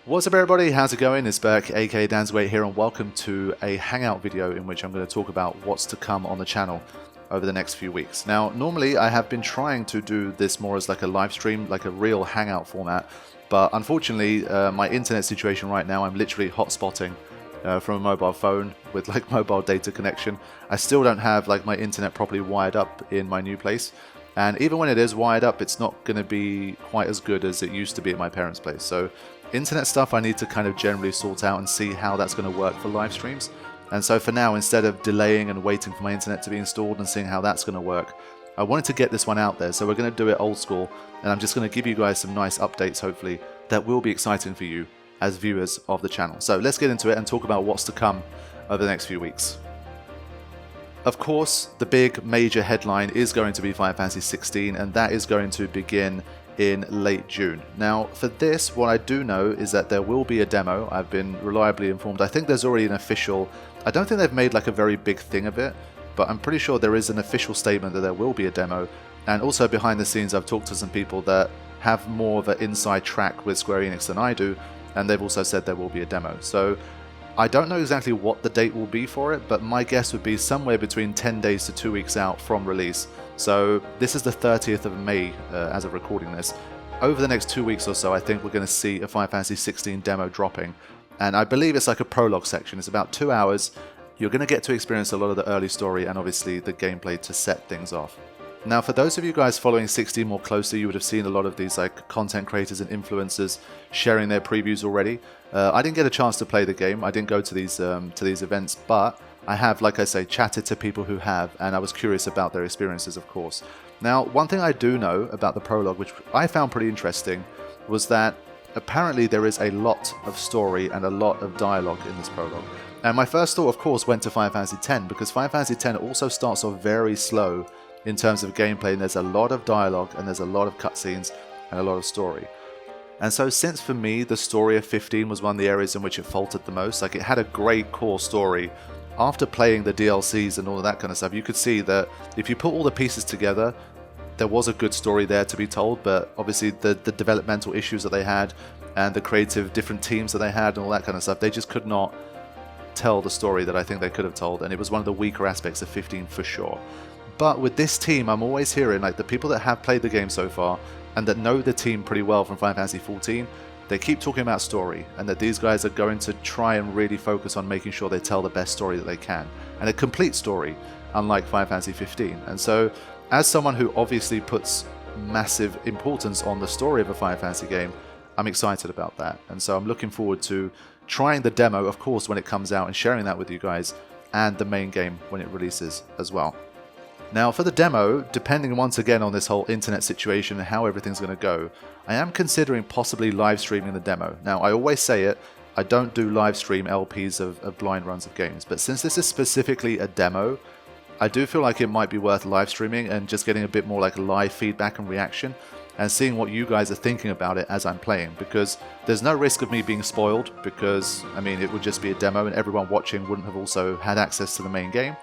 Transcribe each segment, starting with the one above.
What's up everybody, how's it going? It's Burke, aka Dansg08 here, and welcome to a Hangout video in which I'm going to talk about what's to come on the channel over the next few weeks. Now, normally I have been trying to do this more as like a live stream, like a real Hangout format, but unfortunately my internet situation right now, I'm literally hotspotting from a mobile phone with like mobile data connection. I still don't have like my internet properly wired up in my new place. And even when it is wired up, it's not going to be quite as good as it used to be at my parents' place. So internet stuff I need to kind of generally sort out and see how that's going to work for live streams. And so for now, instead of delaying and waiting for my internet to be installed and seeing how that's going to work, I wanted to get this one out there. So we're going to do it old school. And I'm just going to give you guys some nice updates, hopefully, that will be exciting for you as viewers of the channel. So let's get into it and talk about what's to come over the next few weeks. Of course, the big major headline is going to be Final Fantasy 16, and that is going to begin in late June. Now, for this, what I do know is that there will be a demo. I've been reliably informed. I think there's already an official... I don't think they've made like a very big thing of it, but I'm pretty sure there is an official statement that there will be a demo. And also behind the scenes, I've talked to some people that have more of an inside track with Square Enix than I do, and they've also said there will be a demo. So I don't know exactly what the date will be for it, but my guess would be somewhere between 10 days to 2 weeks out from release. So this is the 30th of May as of recording this. Over the next 2 weeks or so, I think we're going to see a Final Fantasy 16 demo dropping. And I believe it's like a prologue section. It's about 2 hours. You're going to get to experience a lot of the early story and obviously the gameplay to set things off. Now, for those of you guys following 16 more closely, you would have seen a lot of these like content creators and influencers sharing their previews already. I didn't get a chance to play the game. I didn't go to these events, but I have, like I say, chatted to people who have, and I was curious about their experiences, of course. Now, one thing I do know about the prologue, which I found pretty interesting, was that apparently there is a lot of story and a lot of dialogue in this prologue. And my first thought, of course, went to Final Fantasy X, because Final Fantasy X also starts off very slow in terms of gameplay, and there's a lot of dialogue, and there's a lot of cutscenes, and a lot of story. And so since for me, the story of 15 was one of the areas in which it faltered the most, like it had a great core story, after playing the DLCs and all of that kind of stuff, you could see that if you put all the pieces together, there was a good story there to be told, but obviously the developmental issues that they had, and the creative different teams that they had, and all that kind of stuff, they just could not tell the story that I think they could have told, and it was one of the weaker aspects of 15 for sure. But with this team, I'm always hearing, like, the people that have played the game so far and that know the team pretty well from Final Fantasy 14, they keep talking about story, and that these guys are going to try and really focus on making sure they tell the best story that they can, and a complete story, unlike Final Fantasy 15. And so, as someone who obviously puts massive importance on the story of a Final Fantasy game, I'm excited about that. And so I'm looking forward to trying the demo, of course, when it comes out, and sharing that with you guys, and the main game when it releases as well. Now, for the demo, depending once again on this whole internet situation and how everything's going to go, I am considering possibly live streaming the demo. Now, I always say it, I don't do live stream LPs of blind runs of games, but since this is specifically a demo, I do feel like it might be worth live streaming and just getting a bit more like live feedback and reaction, and seeing what you guys are thinking about it as I'm playing, because there's no risk of me being spoiled, because, I mean, it would just be a demo and everyone watching wouldn't have also had access to the main game.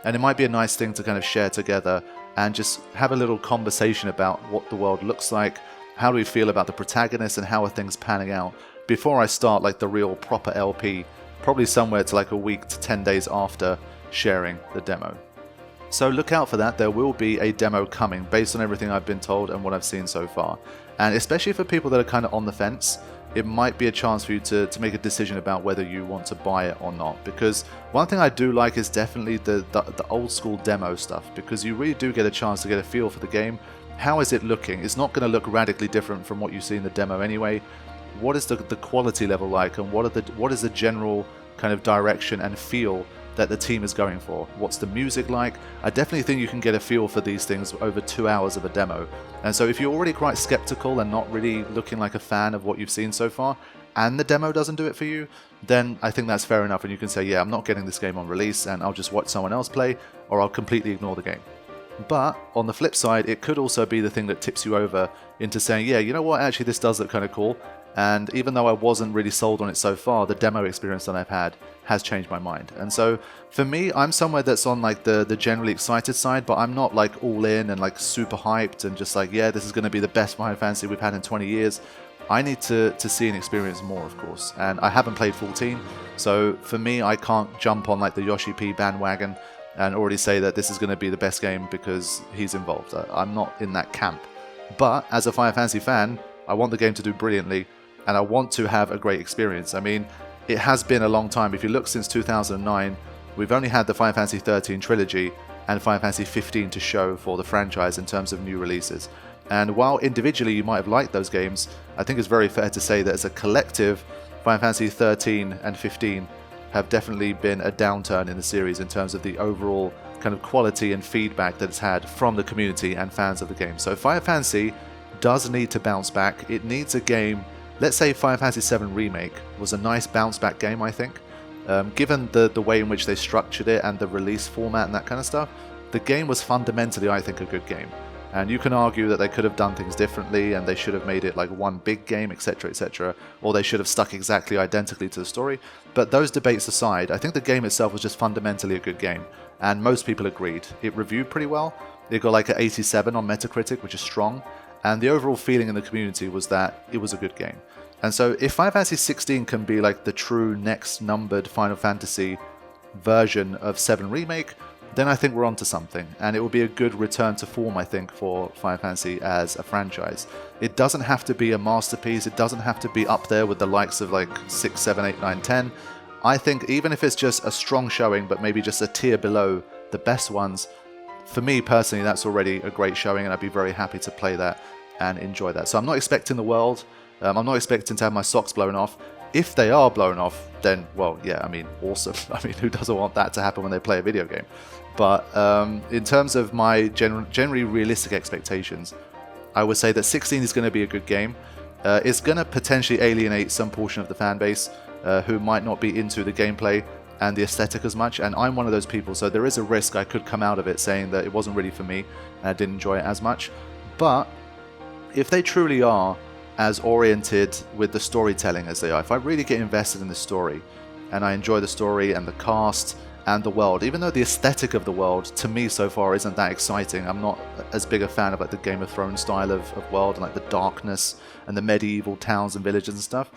And it might be a nice thing to kind of share together and just have a little conversation about what the world looks like, how do we feel about the protagonist, and how are things panning out before I start like the real proper LP, probably somewhere to like a week to 10 days after sharing the demo. So look out for that. There will be a demo coming based on everything I've been told and what I've seen so far. And especially for people that are kind of on the fence, it might be a chance for you to make a decision about whether you want to buy it or not. Because one thing I do like is definitely the old school demo stuff, because you really do get a chance to get a feel for the game. How is it looking? It's not going to look radically different from what you see in the demo anyway. What is the quality level like, and what is the general kind of direction and feel that the team is going for? What's the music like? I definitely think you can get a feel for these things over 2 hours of a demo. And so if you're already quite skeptical and not really looking like a fan of what you've seen so far, and the demo doesn't do it for you, then I think that's fair enough, and you can say, yeah, I'm not getting this game on release, and I'll just watch someone else play, or I'll completely ignore the game. But on the flip side, it could also be the thing that tips you over into saying, yeah, you know what, actually this does look kind of cool, and even though I wasn't really sold on it so far, the demo experience that I've had has changed my mind. And so for me, I'm somewhere that's on like the generally excited side, but I'm not like all in and like super hyped and just like, yeah, this is going to be the best Final Fantasy we've had in 20 years. I need to see and experience more, of course. And I haven't played 14, so for me, I can't jump on like the Yoshi P bandwagon and already say that this is going to be the best game because he's involved. I'm not in that camp. But as a Final Fantasy fan, I want the game to do brilliantly, and I want to have a great experience. I mean, it has been a long time. If you look since 2009, we've only had the Final Fantasy 13 trilogy and Final Fantasy 15 to show for the franchise in terms of new releases. And while individually you might have liked those games, I think it's very fair to say that as a collective, Final Fantasy 13 and 15 have definitely been a downturn in the series in terms of the overall kind of quality and feedback that it's had from the community and fans of the game. So Final Fantasy does need to bounce back. It needs a game. Let's say Final Fantasy VII Remake was a nice bounce back game, I think. Given the way in which they structured it and the release format and that kind of stuff, the game was fundamentally, I think, a good game. And you can argue that they could have done things differently and they should have made it like one big game, etc, etc, or they should have stuck exactly identically to the story. But those debates aside, I think the game itself was just fundamentally a good game, and most people agreed. It reviewed pretty well. It got like an 87 on Metacritic, which is strong, and the overall feeling in the community was that it was a good game. And so if Final Fantasy 16 can be like the true next numbered Final Fantasy version of 7 Remake, then I think we're onto something, and it will be a good return to form, I think, for Final Fantasy as a franchise. It doesn't have to be a masterpiece, it doesn't have to be up there with the likes of like 6, 7, 8, 9, 10. I think even if it's just a strong showing, but maybe just a tier below the best ones, for me personally, that's already a great showing, and I'd be very happy to play that and enjoy that. So I'm not expecting the world, I'm not expecting to have my socks blown off. If they are blown off, then, well, yeah, I mean, awesome. I mean, who doesn't want that to happen when they play a video game? But in terms of my generally realistic expectations, I would say that 16 is going to be a good game. It's going to potentially alienate some portion of the fan base who might not be into the gameplay and the aesthetic as much, and I'm one of those people, so there is a risk I could come out of it saying that it wasn't really for me and I didn't enjoy it as much. But if they truly are as oriented with the storytelling as they are, if I really get invested in the story and I enjoy the story and the cast and the world, even though the aesthetic of the world to me so far isn't that exciting, I'm not as big a fan of like the Game of Thrones style of world and like the darkness and the medieval towns and villages and stuff,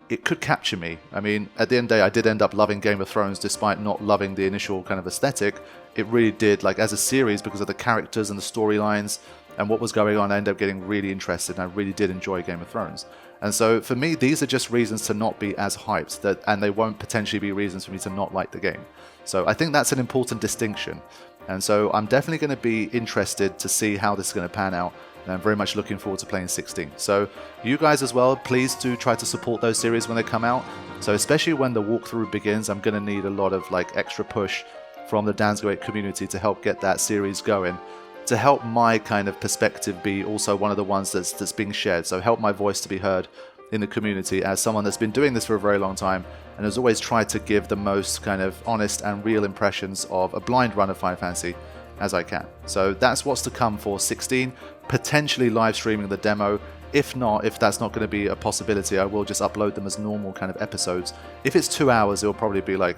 it could capture me. I mean, at the end of the day, I did end up loving Game of Thrones despite not loving the initial kind of aesthetic. It really did, like as a series, because of the characters and the storylines and what was going on, I ended up getting really interested, and I really did enjoy Game of Thrones. And so for me, these are just reasons to not be as hyped, and they won't potentially be reasons for me to not like the game. So I think that's an important distinction. And so I'm definitely going to be interested to see how this is going to pan out, and I'm very much looking forward to playing 16. So you guys as well, please do try to support those series when they come out. So especially when the walkthrough begins, I'm going to need a lot of like extra push from the Dansg08 community to help get that series going, to help my kind of perspective be also one of the ones that's being shared. So help my voice to be heard in the community as someone that's been doing this for a very long time and has always tried to give the most kind of honest and real impressions of a blind run of Final Fantasy as I can. So that's what's to come for 16, potentially live streaming the demo. If not, if that's not going to be a possibility, I will just upload them as normal kind of episodes. If it's 2 hours, it'll probably be like,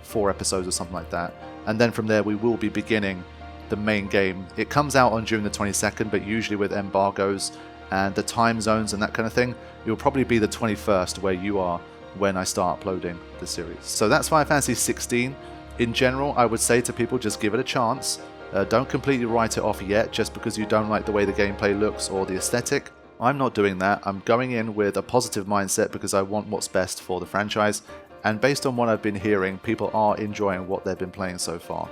4 episodes or something like that. And then from there, we will be beginning the main game. It comes out on June the 22nd, but usually with embargoes and the time zones and that kind of thing, it will probably be the 21st where you are when I start uploading the series. So that's Final Fantasy 16. In general, I would say to people, just give it a chance. Don't completely write it off yet just because you don't like the way the gameplay looks or the aesthetic. I'm not doing that. I'm going in with a positive mindset because I want what's best for the franchise, and based on what I've been hearing, people are enjoying what they've been playing so far.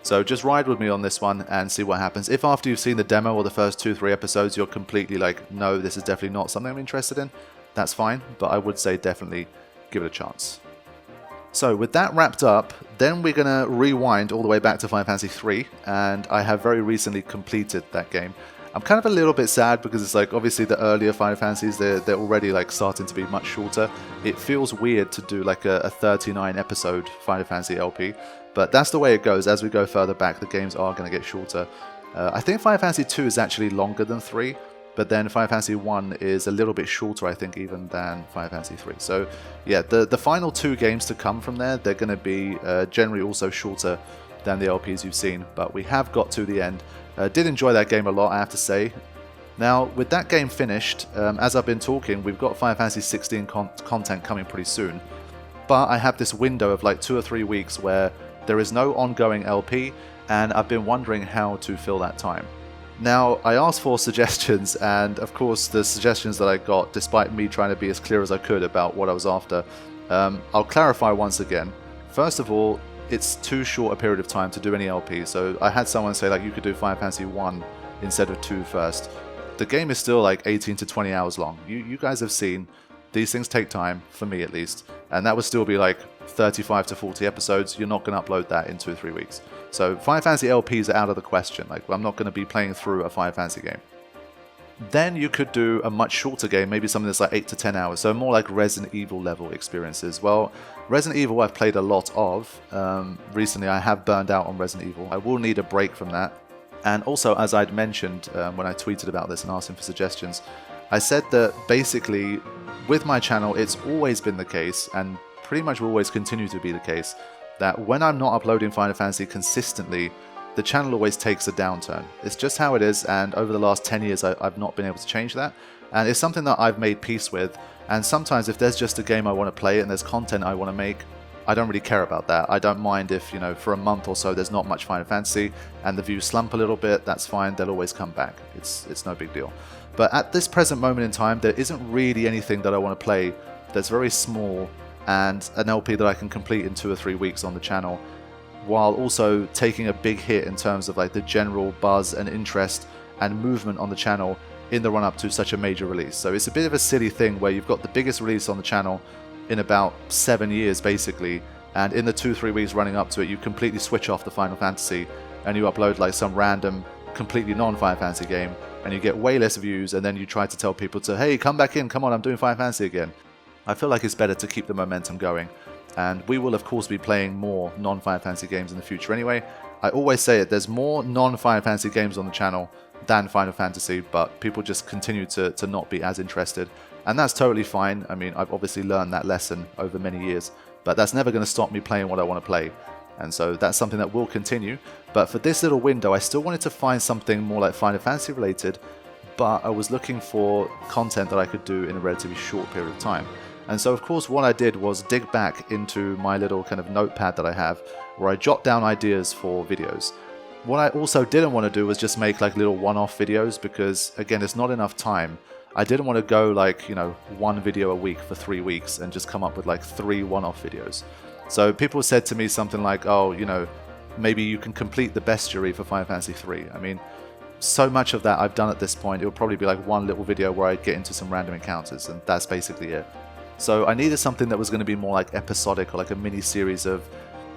So just ride with me on this one and see what happens. If after you've seen the demo or the first 2-3 episodes you're completely like, no, this is definitely not something I'm interested in, that's fine, but I would say definitely give it a chance. So with that wrapped up, then we're going to rewind all the way back to Final Fantasy 3, and I have very recently completed that game. I'm kind of a little bit sad because it's like, obviously the earlier Final Fantasies, they're already like starting to be much shorter. It feels weird to do like a 39 episode Final Fantasy LP, but that's the way it goes. As we go further back, the games are going to get shorter. I think Final Fantasy 2 is actually longer than 3, but then Final Fantasy 1 is a little bit shorter, I think, even than Final Fantasy 3. So yeah, the final 2 games to come from there, they're going to be generally also shorter than the LPs you've seen, but we have got to the end. Did enjoy that game a lot, I have to say. Now, with that game finished, as I've been talking, we've got Final Fantasy 16 content coming pretty soon. But I have this window of like 2 or 3 weeks where there is no ongoing LP, and I've been wondering how to fill that time. Now, I asked for suggestions, and of course the suggestions that I got, despite me trying to be as clear as I could about what I was after, I'll clarify once again. First of all, it's too short a period of time to do any LP, so I had someone say like you could do Final Fantasy 1 instead of 2 first. The game is still like 18 to 20 hours long. You guys have seen these things take time, for me at least, and that would still be like 35 to 40 episodes. You're not going to upload that in 2 or 3 weeks. So Final Fantasy LPs are out of the question. Like, I'm not going to be playing through a Final Fantasy game. Then you could do a much shorter game, maybe something that's like 8 to 10 hours, so more like Resident Evil level experiences. Well, Resident Evil I've played a lot of. Recently I have burned out on Resident Evil. I will need a break from that. And also, as I'd mentioned when I tweeted about this and asked him for suggestions, I said that basically with my channel it's always been the case, and pretty much will always continue to be the case, that when I'm not uploading Final Fantasy consistently, the channel always takes a downturn. It's just how it is, and over the last 10 years I've not been able to change that, and it's something that I've made peace with. And sometimes if there's just a game I want to play and there's content I want to make, I don't really care about that. I don't mind if, you know, for a month or so there's not much Final Fantasy and the views slump a little bit, that's fine, they'll always come back. It's no big deal. But at this present moment in time, there isn't really anything that I want to play that's very small and an LP that I can complete in 2 or 3 weeks on the channel, while also taking a big hit in terms of like the general buzz and interest and movement on the channel in the run-up to such a major release. So it's a bit of a silly thing where you've got the biggest release on the channel in about 7 years basically, and in the 2-3 weeks running up to it you completely switch off the Final Fantasy and you upload like some random completely non-Final Fantasy game and you get way less views, and then you try to tell people to, hey, come back in, come on, I'm doing Final Fantasy again. I feel like it's better to keep the momentum going, and we will of course be playing more non-Final Fantasy games in the future anyway. I always say it, there's more non-Final Fantasy games on the channel than Final Fantasy, but people just continue to not be as interested, and that's totally fine. I mean, I've obviously learned that lesson over many years, but that's never going to stop me playing what I want to play, and so that's something that will continue. But for this little window I still wanted to find something more like Final Fantasy related, but I was looking for content that I could do in a relatively short period of time. And so of course what I did was dig back into my little kind of notepad that I have, where I jot down ideas for videos. What I also didn't want to do was just make like little one-off videos, because again, it's not enough time. I didn't want to go like, you know, 1 video a week for 3 weeks and just come up with like 3 one-off videos. So people said to me something like, oh, you know, maybe you can complete the bestiary for Final Fantasy 3. I mean, so much of that I've done at this point, it would probably be like one little video where I get into some random encounters, and that's basically it. So I needed something that was going to be more like episodic, or like a mini-series of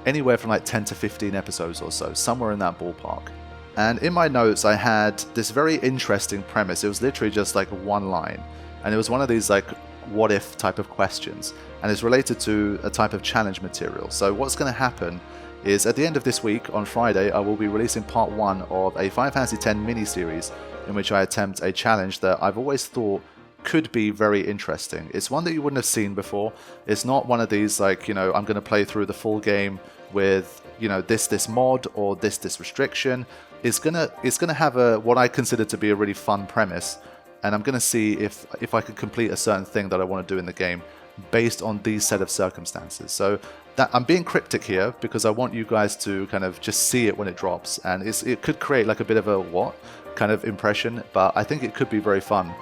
anywhere from like 10 to 15 episodes or so, somewhere in that ballpark. And in my notes I had this very interesting premise. It was literally just like one line, and it was one of these like what if type of questions, and it's related to a type of challenge material. So what's going to happen is at the end of this week, on Friday, I will be releasing part 1 of a Final Fantasy X mini-series in which I attempt a challenge that I've always thought could be very interesting. It's one that you wouldn't have seen before. It's not one of these like, you know, I'm going to play through the full game with, you know, this mod or this restriction. It's gonna have a what I consider to be a really fun premise, and I'm gonna see if I can complete a certain thing that I want to do in the game based on these set of circumstances. So that I'm being cryptic here because I want you guys to kind of just see it when it drops, and it could create like a bit of a what kind of impression, but I think it could be very fun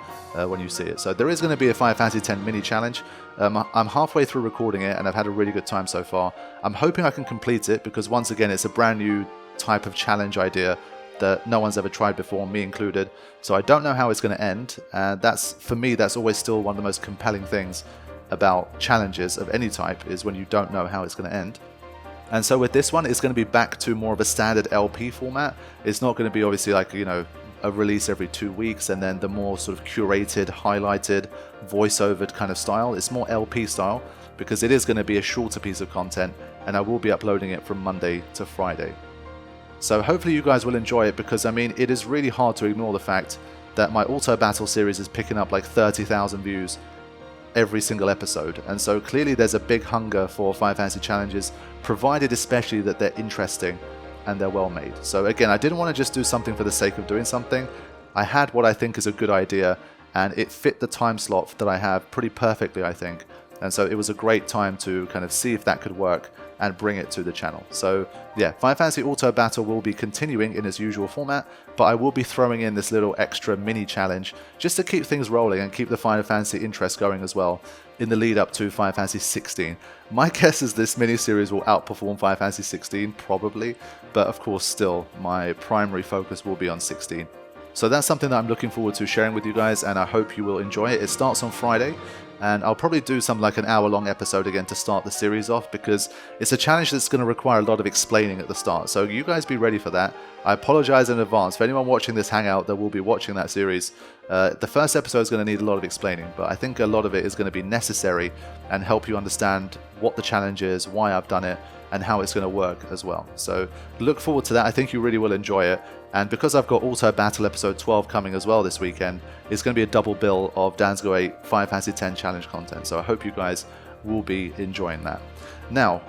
when you see it. So there is going to be a Final Fantasy X mini challenge. I'm halfway through recording it and I've had a really good time so far. I'm hoping I can complete it because once again it's a brand new type of challenge idea that no one's ever tried before, me included. So I don't know how it's going to end, and that's, for me, that's always still one of the most compelling things about challenges of any type, is when you don't know how it's going to end. And so with this one, it's going to be back to more of a standard LP format. It's not going to be obviously like, you know, a release every 2 weeks and then the more sort of curated, highlighted, voiceovered kind of style. It's more LP style because it is going to be a shorter piece of content, and I will be uploading it from Monday to Friday. So hopefully you guys will enjoy it, because I mean, it is really hard to ignore the fact that my Auto Battle series is picking up like 30,000 views every single episode, and so clearly there's a big hunger for Final Fantasy challenges, provided especially that they're interesting and they're well made. So again, I didn't want to just do something for the sake of doing something. I had what I think is a good idea, and it fit the time slot that I have pretty perfectly, I think. And so it was a great time to kind of see if that could work and bring it to the channel. So yeah, Final Fantasy Auto Battle will be continuing in its usual format, but I will be throwing in this little extra mini challenge just to keep things rolling and keep the Final Fantasy interest going as well in the lead up to Final Fantasy 16. My guess is this mini-series will outperform Final Fantasy 16, probably, but of course still, my primary focus will be on 16. So that's something that I'm looking forward to sharing with you guys, and I hope you will enjoy it. It starts on Friday, and I'll probably do some like an hour-long episode again to start the series off, because it's a challenge that's going to require a lot of explaining at the start. So you guys be ready for that. I apologize in advance for anyone watching this Hangout that will be watching that series. The first episode is going to need a lot of explaining, but I think a lot of it is going to be necessary and help you understand what the challenge is, why I've done it, and how it's going to work as well. So look forward to that. I think you really will enjoy it. And because I've got Auto Battle episode 12 coming as well this weekend, it's going to be a double bill of Dansg08 Final Fantasy X challenge content. So I hope you guys will be enjoying that. Now,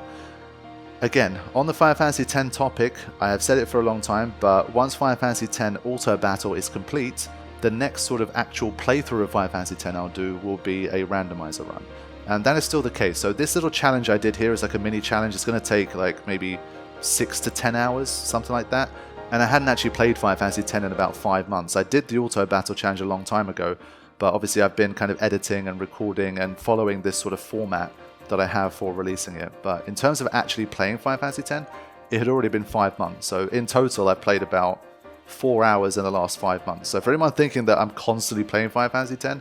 again, on the Final Fantasy X topic, I have said it for a long time, but once Final Fantasy X Auto Battle is complete, the next sort of actual playthrough of Final Fantasy X I'll do will be a randomizer run. And that is still the case. So this little challenge I did here is like a mini challenge. It's going to take like maybe 6 to 10 hours, something like that. And I hadn't actually played Final Fantasy X in about 5 months. I did the Auto Battle challenge a long time ago, but obviously I've been kind of editing and recording and following this sort of format that I have for releasing it. But in terms of actually playing Final Fantasy X, it had already been 5 months. So in total, I've played about 4 hours in the last 5 months. So for anyone thinking that I'm constantly playing Final Fantasy X,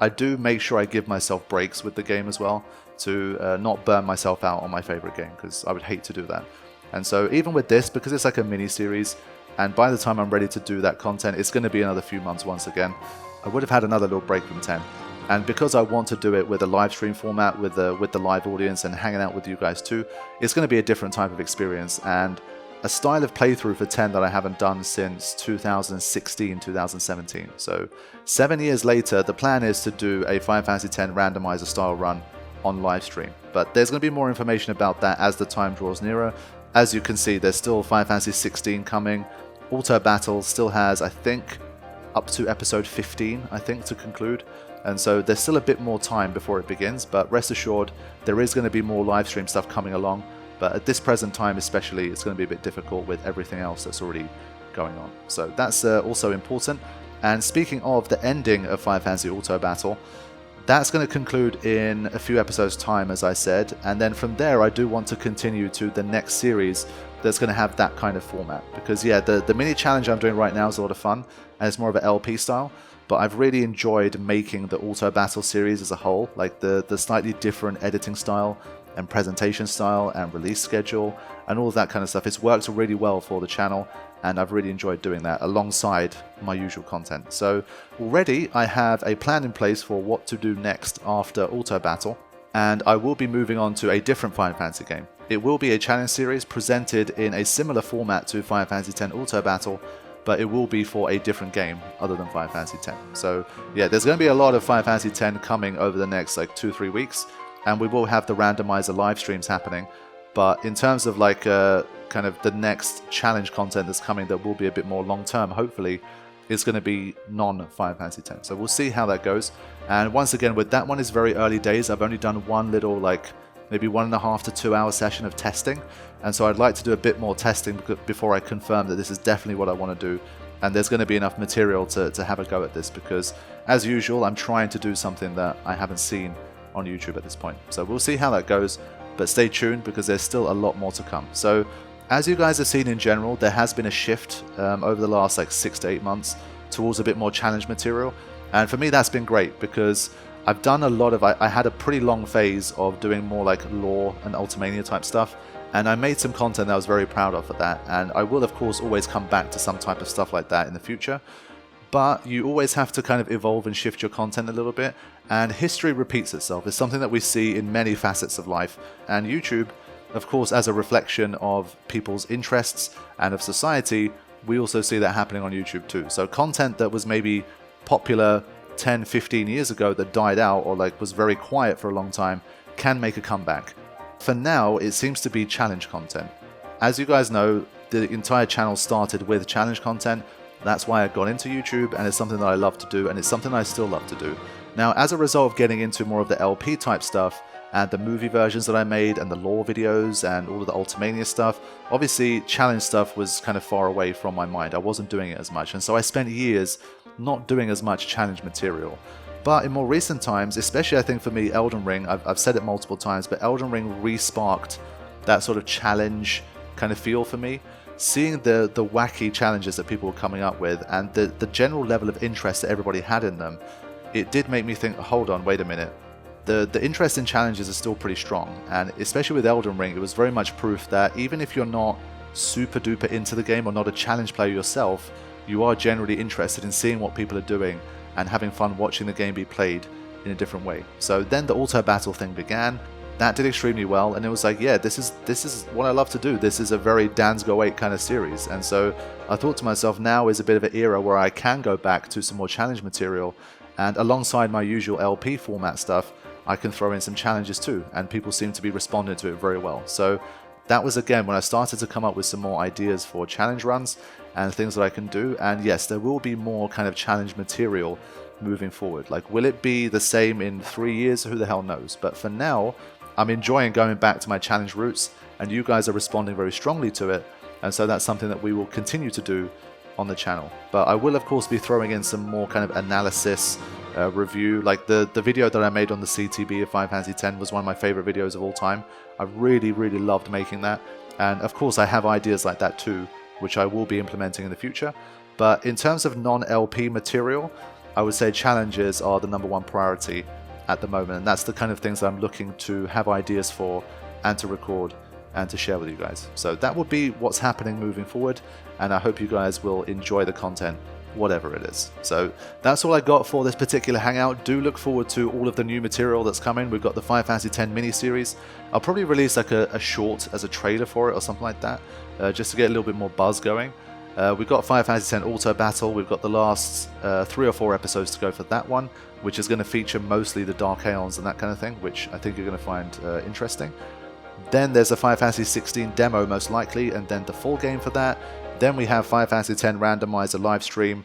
I do make sure I give myself breaks with the game as well to not burn myself out on my favorite game, because I would hate to do that. And so even with this, because it's like a mini-series, and by the time I'm ready to do that content, it's going to be another few months once again, I would have had another little break from 10. And because I want to do it with a live stream format, with the live audience and hanging out with you guys too, it's going to be a different type of experience, and a style of playthrough for 10 that I haven't done since 2016, 2017. So 7 years later, the plan is to do a Final Fantasy X randomizer style run on live stream. But there's going to be more information about that as the time draws nearer. As you can see, there's still Final Fantasy 16 coming. Auto Battle still has, I think, up to episode 15, I think, to conclude. And so there's still a bit more time before it begins, but rest assured, there is going to be more live stream stuff coming along. But at this present time especially, it's going to be a bit difficult with everything else that's already going on. So that's also important. And speaking of the ending of Final Fantasy Auto Battle, that's going to conclude in a few episodes' time, as I said. And then from there, I do want to continue to the next series that's going to have that kind of format. Because yeah, the mini challenge I'm doing right now is a lot of fun, and it's more of an LP style. But I've really enjoyed making the Auto Battle series as a whole, like the slightly different editing style and presentation style and release schedule and all of that kind of stuff. It's worked really well for the channel, and I've really enjoyed doing that alongside my usual content. So already I have a plan in place for what to do next after Auto Battle, and I will be moving on to a different Final Fantasy game. It will be a challenge series presented in a similar format to Final Fantasy X Auto Battle, but it will be for a different game other than Final Fantasy X. So yeah, there's going to be a lot of Final Fantasy X coming over the next like 2-3 weeks, and we will have the randomizer live streams happening. But in terms of like kind of the next challenge content that's coming that will be a bit more long term, hopefully, it's going to be non-Final Fantasy X. So we'll see how that goes. And once again, with that one, is very early days. I've only done one little like maybe 1.5 to 2 hour session of testing, and so I'd like to do a bit more testing before I confirm that this is definitely what I want to do. And there's going to be enough material to have a go at this, because as usual, I'm trying to do something that I haven't seen on YouTube at this point. So we'll see how that goes, but stay tuned because there's still a lot more to come. So as you guys have seen in general, there has been a shift over the last like 6 to 8 months towards a bit more challenge material, and for me that's been great because I've done a lot of, I had a pretty long phase of doing more like lore and Ultimania type stuff, and I made some content that I was very proud of for that, and I will of course always come back to some type of stuff like that in the future. But you always have to kind of evolve and shift your content a little bit, and history repeats itself. It's something that we see in many facets of life, and YouTube, of course, as a reflection of people's interests and of society, we also see that happening on YouTube too. So content that was maybe popular 10, 15 years ago that died out or like was very quiet for a long time can make a comeback. For now, it seems to be challenge content. As you guys know, the entire channel started with challenge content, That's why I got into YouTube, and it's something that I love to do, and it's something I still love to do. Now, as a result of getting into more of the LP type stuff, and the movie versions that I made, and the lore videos, and all of the Ultimania stuff, obviously challenge stuff was kind of far away from my mind. I wasn't doing it as much, and so I spent years not doing as much challenge material. But in more recent times, especially I think for me, Elden Ring, I've said it multiple times, but Elden Ring re-sparked that sort of challenge kind of feel for me. Seeing the wacky challenges that people were coming up with, and the general level of interest that everybody had in them, it did make me think, hold on, wait a minute. The interest in challenges is still pretty strong, and especially with Elden Ring, it was very much proof that even if you're not super duper into the game or not a challenge player yourself, you are generally interested in seeing what people are doing and having fun watching the game be played in a different way. So then the auto battle thing began. That did extremely well, and it was like, yeah, this is what I love to do. This is a very Dansg08 kind of series, and so I thought to myself, now is a bit of an era where I can go back to some more challenge material, and alongside my usual LP format stuff, I can throw in some challenges too, and people seem to be responding to it very well. So that was again when I started to come up with some more ideas for challenge runs and things that I can do. And yes, there will be more kind of challenge material moving forward. Like, will it be the same in 3 years? Who the hell knows? But for now, I'm enjoying going back to my challenge roots, and you guys are responding very strongly to it, and so that's something that we will continue to do on the channel. But I will of course be throwing in some more kind of analysis, review, like the video that I made on the CTB of Final Fantasy X was one of my favorite videos of all time. I really loved making that, and of course I have ideas like that too, which I will be implementing in the future. But in terms of non-LP material, I would say challenges are the #1 priority at the moment, and that's the kind of things that I'm looking to have ideas for and to record and to share with you guys. So that will be what's happening moving forward, and I hope you guys will enjoy the content, whatever it is. So that's all I got for this particular hangout. Do look forward to all of the new material that's coming. We've got the Final Fantasy X mini-series. I'll probably release like a short as a trailer for it or something like that, just to get a little bit more buzz going. We've got Final Fantasy X Auto Battle. We've got the last 3 or 4 episodes to go for that one, which is going to feature mostly the Dark Aeons and that kind of thing, which I think you're going to find interesting. Then there's a Final Fantasy 16 demo most likely, and then the full game for that. Then we have Final Fantasy X Randomizer live stream,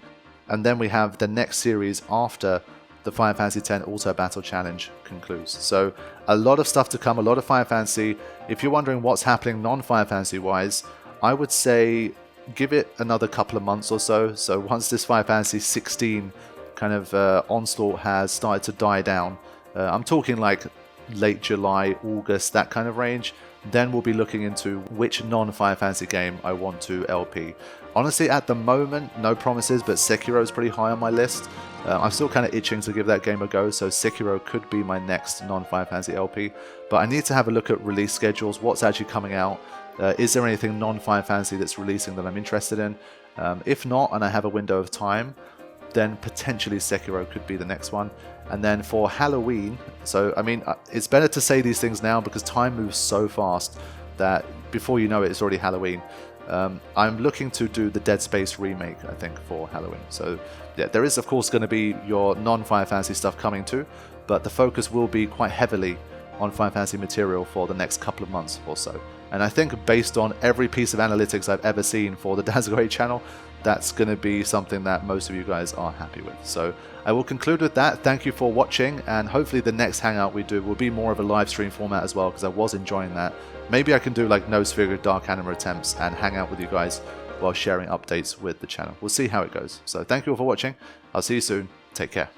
and then we have the next series after the Final Fantasy X Auto Battle Challenge concludes. So a lot of stuff to come, a lot of Final Fantasy. If you're wondering what's happening non-Final Fantasy wise, I would say give it another couple of months or so. So once this Final Fantasy 16 kind of onslaught has started to die down, I'm talking like late July, August, that kind of range, then we'll be looking into which non-Final Fantasy game I want to LP. Honestly, at the moment, no promises, but Sekiro is pretty high on my list. I'm still kind of itching to give that game a go, so Sekiro could be my next non-Final Fantasy LP. But I need to have a look at release schedules, what's actually coming out. Is there anything non-Final Fantasy that's releasing that I'm interested in? If not, and I have a window of time, then potentially Sekiro could be the next one. And then for Halloween, so I mean, it's better to say these things now because time moves so fast that before you know it, it's already Halloween. I'm looking to do the Dead Space remake, I think, for Halloween. So yeah, there is of course going to be your non-Final Fantasy stuff coming too, but the focus will be quite heavily on Final Fantasy material for the next couple of months or so. And I think based on every piece of analytics I've ever seen for the Dansg08 channel, that's going to be something that most of you guys are happy with. So I will conclude with that. Thank you for watching, and hopefully the next hangout we do will be more of a live stream format as well, because I was enjoying that. Maybe I can do like no Sphere of Dark Anima attempts and hang out with you guys while sharing updates with the channel. We'll see how it goes. So thank you all for watching. I'll see you soon. Take care.